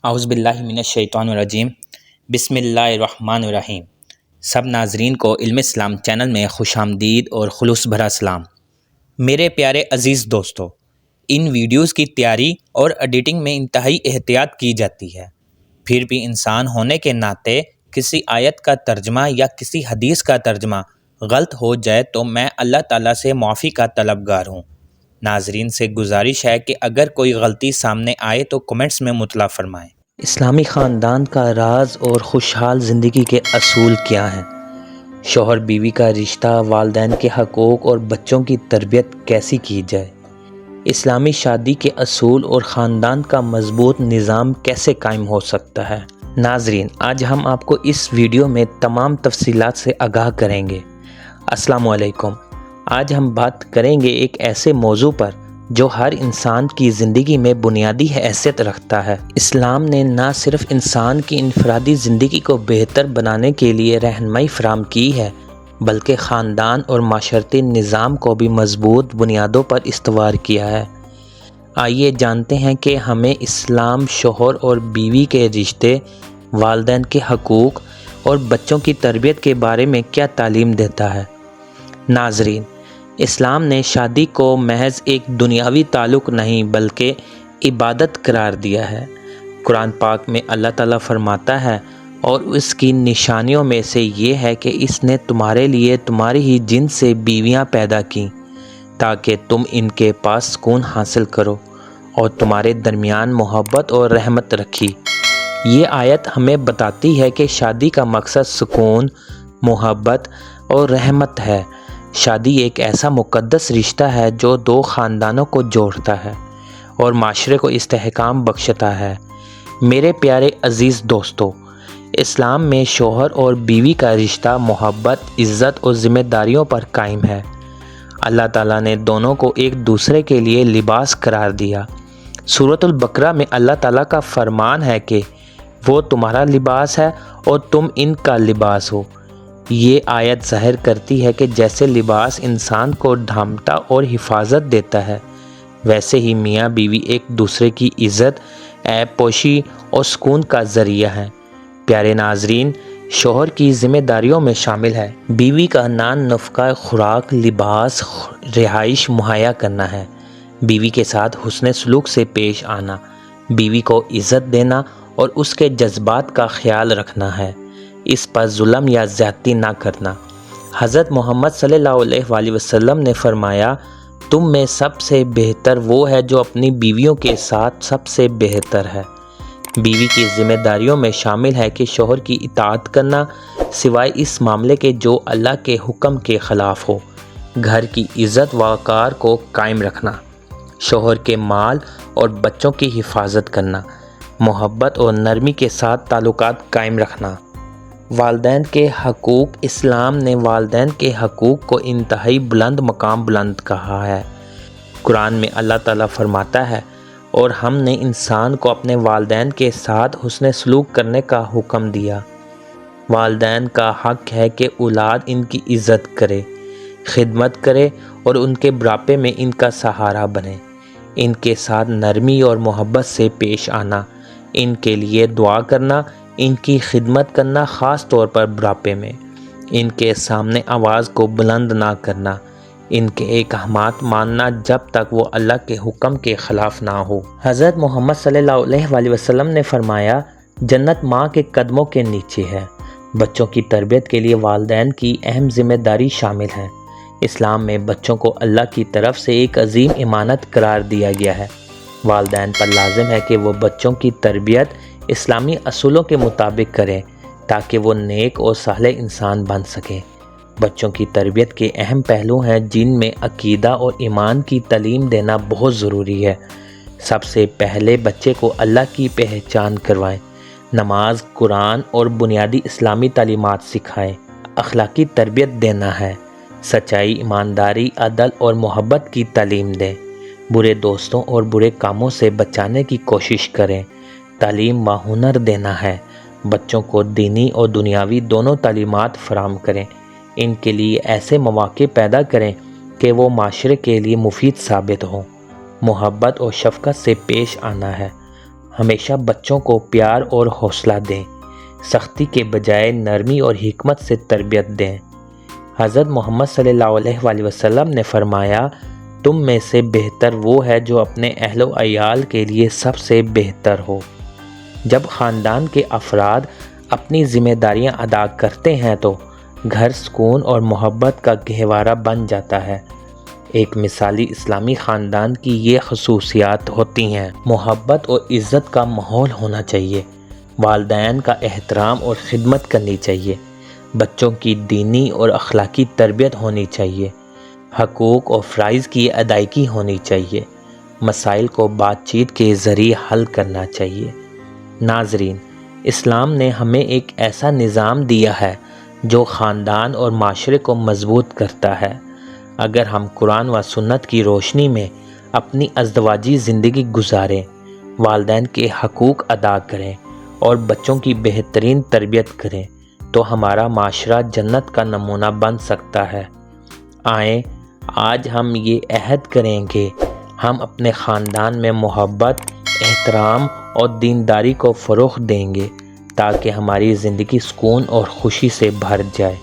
اعوذ باللہ من الشیطان الرجیم بسم اللہ الرحمن الرحیم۔ سب ناظرین کو علم اسلام چینل میں خوش آمدید اور خلوص بھرا سلام۔ میرے پیارے عزیز دوستو، ان ویڈیوز کی تیاری اور ایڈیٹنگ میں انتہائی احتیاط کی جاتی ہے، پھر بھی انسان ہونے کے ناطے کسی آیت کا ترجمہ یا کسی حدیث کا ترجمہ غلط ہو جائے تو میں اللہ تعالیٰ سے معافی کا طلبگار ہوں۔ ناظرین سے گزارش ہے کہ اگر کوئی غلطی سامنے آئے تو کمنٹس میں مطلع فرمائیں۔ اسلامی خاندان کا راز اور خوشحال زندگی کے اصول کیا ہیں؟ شوہر بیوی کا رشتہ، والدین کے حقوق اور بچوں کی تربیت کیسی کی جائے؟ اسلامی شادی کے اصول اور خاندان کا مضبوط نظام کیسے قائم ہو سکتا ہے؟ ناظرین، آج ہم آپ کو اس ویڈیو میں تمام تفصیلات سے آگاہ کریں گے۔ السلام علیکم۔ آج ہم بات کریں گے ایک ایسے موضوع پر جو ہر انسان کی زندگی میں بنیادی حیثیت رکھتا ہے۔ اسلام نے نہ صرف انسان کی انفرادی زندگی کو بہتر بنانے کے لیے رہنمائی فراہم کی ہے، بلکہ خاندان اور معاشرتی نظام کو بھی مضبوط بنیادوں پر استوار کیا ہے۔ آئیے جانتے ہیں کہ ہمیں اسلام شوہر اور بیوی کے رشتے، والدین کے حقوق اور بچوں کی تربیت کے بارے میں کیا تعلیم دیتا ہے۔ ناظرین، اسلام نے شادی کو محض ایک دنیاوی تعلق نہیں بلکہ عبادت قرار دیا ہے۔ قرآن پاک میں اللہ تعالیٰ فرماتا ہے، اور اس کی نشانیوں میں سے یہ ہے کہ اس نے تمہارے لیے تمہاری ہی جنس سے بیویاں پیدا کیں تاکہ تم ان کے پاس سکون حاصل کرو، اور تمہارے درمیان محبت اور رحمت رکھی۔ یہ آیت ہمیں بتاتی ہے کہ شادی کا مقصد سکون، محبت اور رحمت ہے۔ شادی ایک ایسا مقدس رشتہ ہے جو دو خاندانوں کو جوڑتا ہے اور معاشرے کو استحکام بخشتا ہے۔ میرے پیارے عزیز دوستو، اسلام میں شوہر اور بیوی کا رشتہ محبت، عزت اور ذمہ داریوں پر قائم ہے۔ اللہ تعالیٰ نے دونوں کو ایک دوسرے کے لیے لباس قرار دیا۔ سورۃ البقرہ میں اللہ تعالیٰ کا فرمان ہے کہ وہ تمہارا لباس ہے اور تم ان کا لباس ہو۔ یہ آیت ظاہر کرتی ہے کہ جیسے لباس انسان کو ڈھانپتا اور حفاظت دیتا ہے، ویسے ہی میاں بیوی ایک دوسرے کی عزت، عیب پوشی اور سکون کا ذریعہ ہیں۔ پیارے ناظرین، شوہر کی ذمہ داریوں میں شامل ہے بیوی کا نان نفقہ، خوراک، لباس، رہائش مہیا کرنا ہے، بیوی کے ساتھ حسن سلوک سے پیش آنا، بیوی کو عزت دینا اور اس کے جذبات کا خیال رکھنا ہے، اس پر ظلم یا زیادتی نہ کرنا۔ حضرت محمد صلی اللہ علیہ وآلہ وسلم نے فرمایا، تم میں سب سے بہتر وہ ہے جو اپنی بیویوں کے ساتھ سب سے بہتر ہے۔ بیوی کی ذمہ داریوں میں شامل ہے کہ شوہر کی اطاعت کرنا، سوائے اس معاملے کے جو اللہ کے حکم کے خلاف ہو، گھر کی عزت وقار کو قائم رکھنا، شوہر کے مال اور بچوں کی حفاظت کرنا، محبت اور نرمی کے ساتھ تعلقات قائم رکھنا۔ والدین کے حقوق۔ اسلام نے والدین کے حقوق کو انتہائی بلند مقام بلند کہا ہے۔ قرآن میں اللہ تعالیٰ فرماتا ہے، اور ہم نے انسان کو اپنے والدین کے ساتھ حسن سلوک کرنے کا حکم دیا۔ والدین کا حق ہے کہ اولاد ان کی عزت کرے، خدمت کرے اور ان کے بڑھاپے میں ان کا سہارا بنے، ان کے ساتھ نرمی اور محبت سے پیش آنا، ان کے لیے دعا کرنا، ان کی خدمت کرنا، خاص طور پر بڑھاپے میں، ان کے سامنے آواز کو بلند نہ کرنا، ان کے احکامات ماننا جب تک وہ اللہ کے حکم کے خلاف نہ ہو۔ حضرت محمد صلی اللہ علیہ وآلہ وسلم نے فرمایا، جنت ماں کے قدموں کے نیچے ہے۔ بچوں کی تربیت کے لیے والدین کی اہم ذمہ داری شامل ہے۔ اسلام میں بچوں کو اللہ کی طرف سے ایک عظیم امانت قرار دیا گیا ہے۔ والدین پر لازم ہے کہ وہ بچوں کی تربیت اسلامی اصولوں کے مطابق کریں تاکہ وہ نیک اور صالح انسان بن سکیں۔ بچوں کی تربیت کے اہم پہلو ہیں جن میں عقیدہ اور ایمان کی تعلیم دینا بہت ضروری ہے۔ سب سے پہلے بچے کو اللہ کی پہچان کروائیں، نماز، قرآن اور بنیادی اسلامی تعلیمات سکھائیں۔ اخلاقی تربیت دینا ہے، سچائی، ایمانداری، عدل اور محبت کی تعلیم دیں۔ برے دوستوں اور برے کاموں سے بچانے کی کوشش کریں۔ تعلیم و ہنر دینا ہے، بچوں کو دینی اور دنیاوی دونوں تعلیمات فراہم کریں۔ ان کے لیے ایسے مواقع پیدا کریں کہ وہ معاشرے کے لیے مفید ثابت ہوں۔ محبت اور شفقت سے پیش آنا ہے، ہمیشہ بچوں کو پیار اور حوصلہ دیں، سختی کے بجائے نرمی اور حکمت سے تربیت دیں۔ حضرت محمد صلی اللہ علیہ وآلہ وسلم نے فرمایا، تم میں سے بہتر وہ ہے جو اپنے اہل و عیال کے لیے سب سے بہتر ہو۔ جب خاندان کے افراد اپنی ذمہ داریاں ادا کرتے ہیں تو گھر سکون اور محبت کا گہوارہ بن جاتا ہے۔ ایک مثالی اسلامی خاندان کی یہ خصوصیات ہوتی ہیں: محبت اور عزت کا ماحول ہونا چاہیے، والدین کا احترام اور خدمت کرنی چاہیے، بچوں کی دینی اور اخلاقی تربیت ہونی چاہیے، حقوق اور فرائض کی ادائیگی ہونی چاہیے، مسائل کو بات چیت کے ذریعے حل کرنا چاہیے۔ ناظرین، اسلام نے ہمیں ایک ایسا نظام دیا ہے جو خاندان اور معاشرے کو مضبوط کرتا ہے۔ اگر ہم قرآن و سنت کی روشنی میں اپنی ازدواجی زندگی گزاریں، والدین کے حقوق ادا کریں اور بچوں کی بہترین تربیت کریں تو ہمارا معاشرہ جنت کا نمونہ بن سکتا ہے۔ آئیں آج ہم یہ عہد کریں کہ ہم اپنے خاندان میں محبت، احترام اور دینداری کو فروغ دیں گے تاکہ ہماری زندگی سکون اور خوشی سے بھر جائے۔